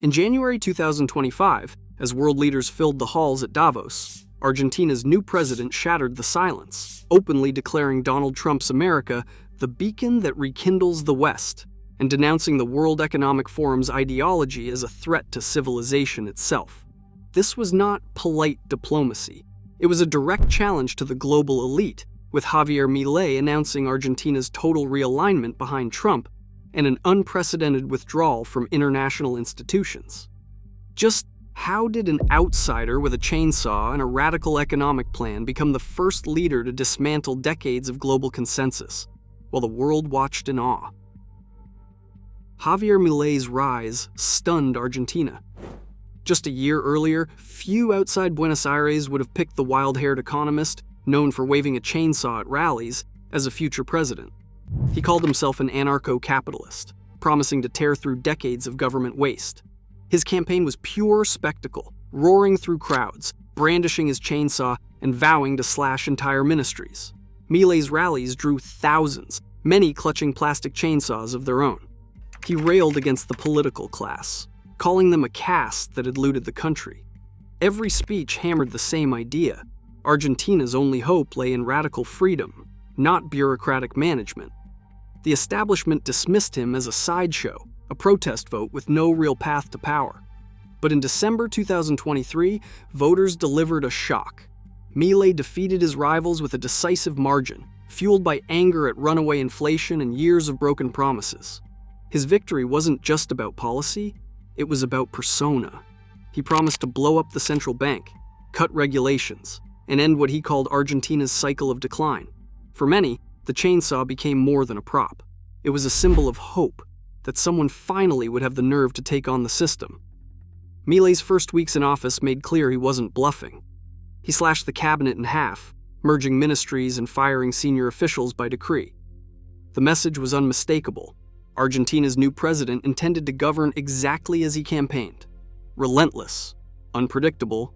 In January 2025, as world leaders filled the halls at Davos, Argentina's new president shattered the silence, openly declaring Donald Trump's America the beacon that rekindles the West, and denouncing the World Economic Forum's ideology as a threat to civilization itself. This was not polite diplomacy. It was a direct challenge to the global elite, with Javier Milei announcing Argentina's total realignment behind Trump and an unprecedented withdrawal from international institutions. Just how did an outsider with a chainsaw and a radical economic plan become the first leader to dismantle decades of global consensus, while the world watched in awe? Javier Milei's rise stunned Argentina. Just a year earlier, few outside Buenos Aires would have picked the wild-haired economist, known for waving a chainsaw at rallies, as a future president. He called himself an anarcho-capitalist, promising to tear through decades of government waste. His campaign was pure spectacle, roaring through crowds, brandishing his chainsaw, and vowing to slash entire ministries. Milei's rallies drew thousands, many clutching plastic chainsaws of their own. He railed against the political class, calling them a caste that had looted the country. Every speech hammered the same idea. Argentina's only hope lay in radical freedom, not bureaucratic management. The establishment dismissed him as a sideshow, a protest vote with no real path to power. But in December 2023, voters delivered a shock. Milei defeated his rivals with a decisive margin, fueled by anger at runaway inflation and years of broken promises. His victory wasn't just about policy, it was about persona. He promised to blow up the central bank, cut regulations, and end what he called Argentina's cycle of decline. For many, the chainsaw became more than a prop. It was a symbol of hope, that someone finally would have the nerve to take on the system. Milei's first weeks in office made clear he wasn't bluffing. He slashed the cabinet in half, merging ministries and firing senior officials by decree. The message was unmistakable. Argentina's new president intended to govern exactly as he campaigned: relentless, unpredictable,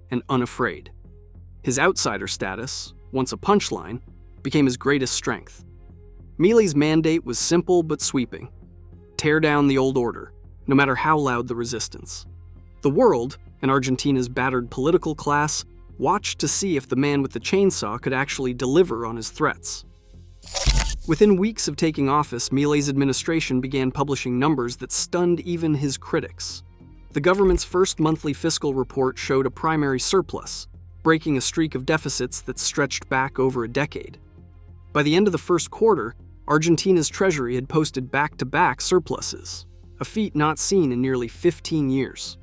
and unafraid. His outsider status, once a punchline, became his greatest strength. Milei's mandate was simple but sweeping: tear down the old order, no matter how loud the resistance. The world, and Argentina's battered political class, watched to see if the man with the chainsaw could actually deliver on his threats. Within weeks of taking office, Milei's administration began publishing numbers that stunned even his critics. The government's first monthly fiscal report showed a primary surplus, breaking a streak of deficits that stretched back over a decade. By the end of the first quarter, Argentina's treasury had posted back-to-back surpluses, a feat not seen in nearly 15 years.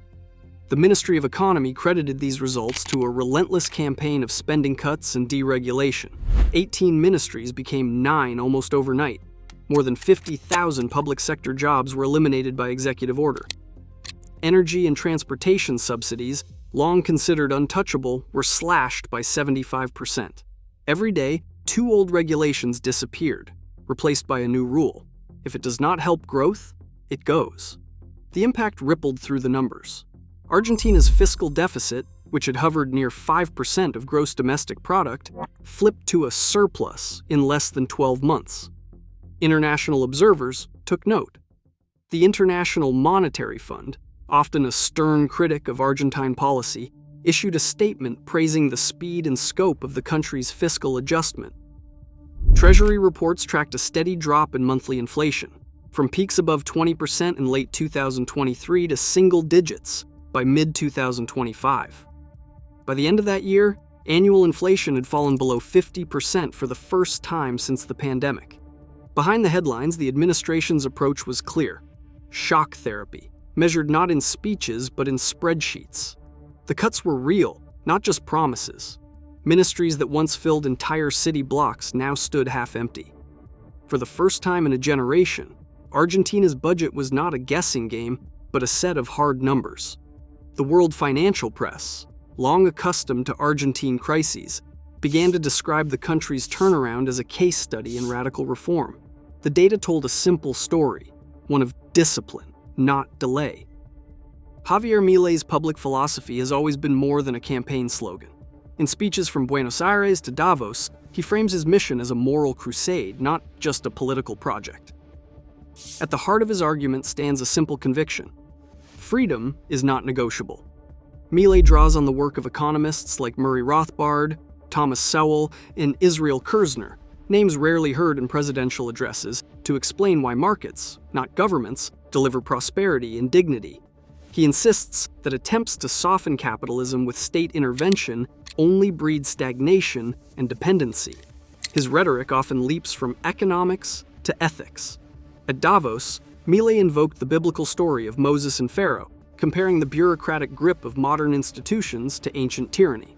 The Ministry of Economy credited these results to a relentless campaign of spending cuts and deregulation. 18 ministries became 9 almost overnight. More than 50,000 public sector jobs were eliminated by executive order. Energy and transportation subsidies, long considered untouchable, were slashed by 75%. Every day, 2 old regulations disappeared, replaced by a new rule. If it does not help growth, it goes. The impact rippled through the numbers. Argentina's fiscal deficit, which had hovered near 5% of gross domestic product, flipped to a surplus in less than 12 months. International observers took note. The International Monetary Fund, often a stern critic of Argentine policy, issued a statement praising the speed and scope of the country's fiscal adjustment. Treasury reports tracked a steady drop in monthly inflation, from peaks above 20% in late 2023 to single digits by mid-2025. By the end of that year, annual inflation had fallen below 50% for the first time since the pandemic. Behind the headlines, the administration's approach was clear: shock therapy, measured not in speeches but in spreadsheets. The cuts were real, not just promises. Ministries that once filled entire city blocks now stood half empty. For the first time in a generation, Argentina's budget was not a guessing game, but a set of hard numbers. The world financial press, long accustomed to Argentine crises, began to describe the country's turnaround as a case study in radical reform. The data told a simple story, one of discipline, not delay. Javier Milei's public philosophy has always been more than a campaign slogan. In speeches from Buenos Aires to Davos, he frames his mission as a moral crusade, not just a political project. At the heart of his argument stands a simple conviction: freedom is not negotiable. Milei draws on the work of economists like Murray Rothbard, Thomas Sowell, and Israel Kirzner, names rarely heard in presidential addresses, to explain why markets, not governments, deliver prosperity and dignity. He insists that attempts to soften capitalism with state intervention only breed stagnation and dependency. His rhetoric often leaps from economics to ethics. At Davos, Milei invoked the biblical story of Moses and Pharaoh, comparing the bureaucratic grip of modern institutions to ancient tyranny.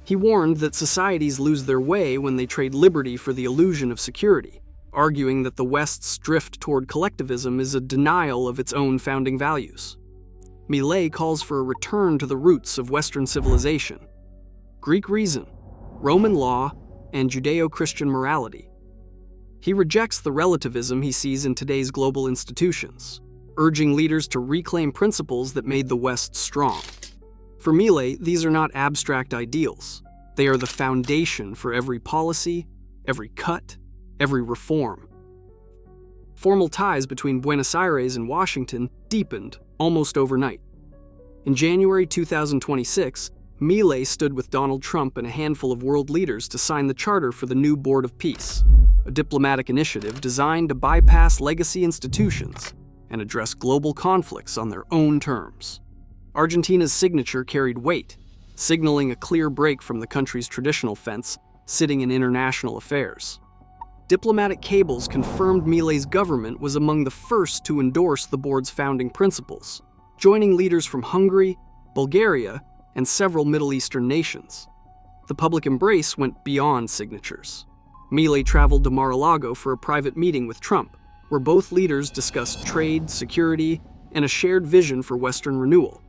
He warned that societies lose their way when they trade liberty for the illusion of security, arguing that the West's drift toward collectivism is a denial of its own founding values. Milei calls for a return to the roots of Western civilization: Greek reason, Roman law, and Judeo-Christian morality. He rejects the relativism he sees in today's global institutions, urging leaders to reclaim principles that made the West strong. For Milei, these are not abstract ideals. They are the foundation for every policy, every cut, every reform. Formal ties between Buenos Aires and Washington deepened almost overnight. In January 2026, Milei stood with Donald Trump and a handful of world leaders to sign the charter for the new Board of Peace, a diplomatic initiative designed to bypass legacy institutions and address global conflicts on their own terms. Argentina's signature carried weight, signaling a clear break from the country's traditional fence, sitting in international affairs. Diplomatic cables confirmed Milei's government was among the first to endorse the board's founding principles, joining leaders from Hungary, Bulgaria, and several Middle Eastern nations. The public embrace went beyond signatures. Milei traveled to Mar-a-Lago for a private meeting with Trump, where both leaders discussed trade, security, and a shared vision for Western renewal.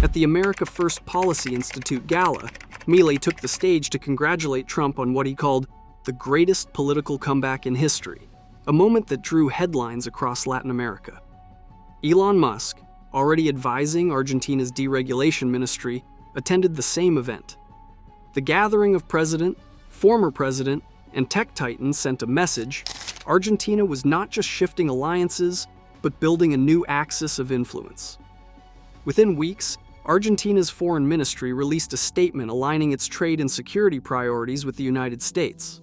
At the America First Policy Institute Gala, Milei took the stage to congratulate Trump on what he called the greatest political comeback in history, a moment that drew headlines across Latin America. Elon Musk, already advising Argentina's deregulation ministry, attended the same event. The gathering of president, former president, and tech titans sent a message: Argentina was not just shifting alliances, but building a new axis of influence. Within weeks, Argentina's foreign ministry released a statement aligning its trade and security priorities with the United States.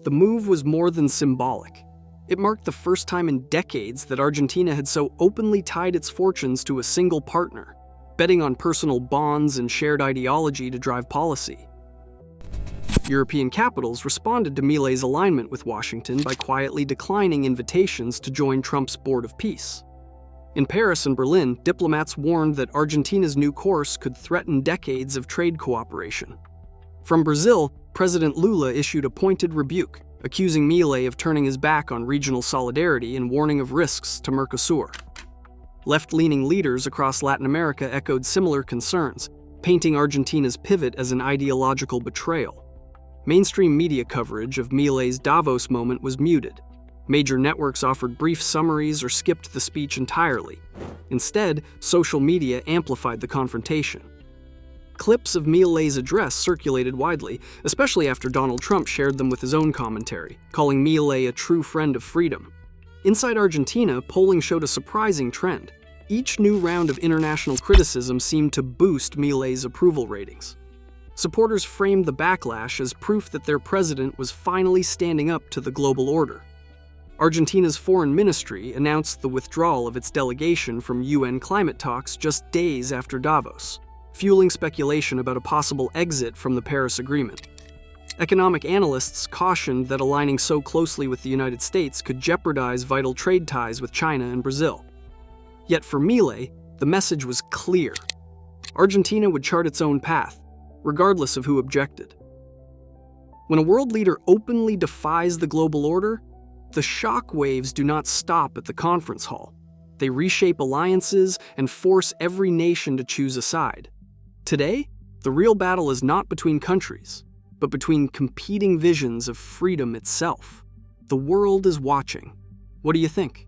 The move was more than symbolic. It marked the first time in decades that Argentina had so openly tied its fortunes to a single partner, betting on personal bonds and shared ideology to drive policy. European capitals responded to Milei's alignment with Washington by quietly declining invitations to join Trump's Board of Peace. In Paris and Berlin, diplomats warned that Argentina's new course could threaten decades of trade cooperation. From Brazil, President Lula issued a pointed rebuke, accusing Milei of turning his back on regional solidarity and warning of risks to Mercosur. Left-leaning leaders across Latin America echoed similar concerns, painting Argentina's pivot as an ideological betrayal. Mainstream media coverage of Milei's Davos moment was muted. Major networks offered brief summaries or skipped the speech entirely. Instead, social media amplified the confrontation. Clips of Milei's address circulated widely, especially after Donald Trump shared them with his own commentary, calling Milei a true friend of freedom. Inside Argentina, polling showed a surprising trend. Each new round of international criticism seemed to boost Milei's approval ratings. Supporters framed the backlash as proof that their president was finally standing up to the global order. Argentina's foreign ministry announced the withdrawal of its delegation from UN climate talks just days after Davos, fueling speculation about a possible exit from the Paris Agreement. Economic analysts cautioned that aligning so closely with the United States could jeopardize vital trade ties with China and Brazil. Yet for Milei, the message was clear. Argentina would chart its own path, regardless of who objected. When a world leader openly defies the global order, the shockwaves do not stop at the conference hall. They reshape alliances and force every nation to choose a side. Today, the real battle is not between countries, but between competing visions of freedom itself. The world is watching. What do you think?